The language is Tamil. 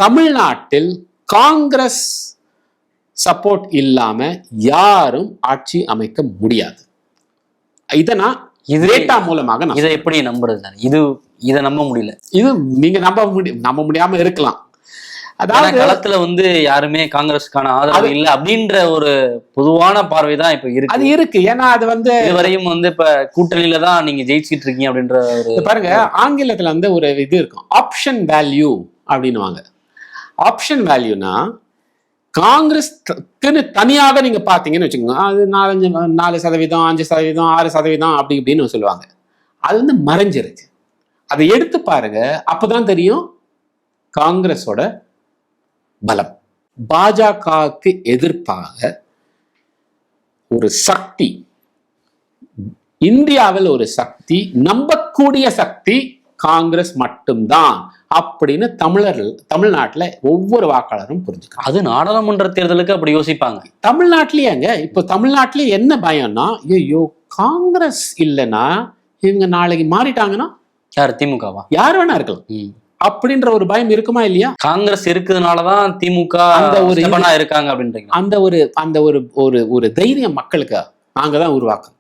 தமிழ்நாட்டில் காங்கிரஸ் சப்போர்ட் இல்லாம யாரும் ஆட்சி அமைக்க முடியாது. இதை நான் டேட்டா மூலமாக இதை எப்படி நம்புறது? இதை நம்ப முடியல. இது நீங்க நம்ப முடியாம இருக்கலாம். அதாவது களத்துல யாருமே காங்கிரஸுக்கான ஆதரவு இல்லை அப்படின்ற ஒரு பொதுவான பார்வைதான் இப்ப இருக்கு. அது இருக்கு. ஏன்னா அது இதுவரையும் இப்ப கூட்டணியில தான் நீங்க ஜெயிச்சிட்டு இருக்கீங்க அப்படின்ற ஒரு பாருங்க. ஆங்கிலத்துல ஒரு இது இருக்கும், ஆப்ஷன் வேல்யூ அப்படின்னுவாங்க. ஆப்ஷன் வேல்யூனா காங்கிரஸ்க்கு தனியாக நீங்க பாத்தீங்கன்னு வச்சுக்கோங்க, அது 4%, 5%, 6% அப்படி இப்படின்னு சொல்லுவாங்க. அது மறைஞ்சிருக்கு. அதை எடுத்து பாருங்க, அப்பதான் தெரியும் காங்கிரஸோட பலம். பாஜகவுக்கு எதிர்ப்பாக ஒரு சக்தி, இந்தியாவில் ஒரு சக்தி, நம்பக்கூடிய சக்தி காங்கிரஸ் மட்டும்தான் அப்படின்னு தமிழ்நாட்டுல ஒவ்வொரு வாக்காளரும் புரிஞ்சுக்கிறாங்க. அது நாடாளுமன்ற தேர்தலுக்கு அப்படி யோசிப்பாங்க. தமிழ்நாட்டிலேயேங்க இப்போ தமிழ்நாட்டிலேயே என்ன பயம்னா, ஐயோ காங்கிரஸ் இல்லைன்னா இவங்க நாளைக்கு மாறிட்டாங்கன்னா யார் திமுகவா யார் வேணா இருக்கலாம் அப்படின்ற ஒரு பயம் இருக்குமா இல்லையா? காங்கிரஸ் இருக்குதுனாலதான் திமுக அந்த ஒரு இருக்காங்க அப்படின்றீங்க. அந்த ஒரு தைரியம் மக்களுக்கு நாங்க தான் உருவாக்கணும்.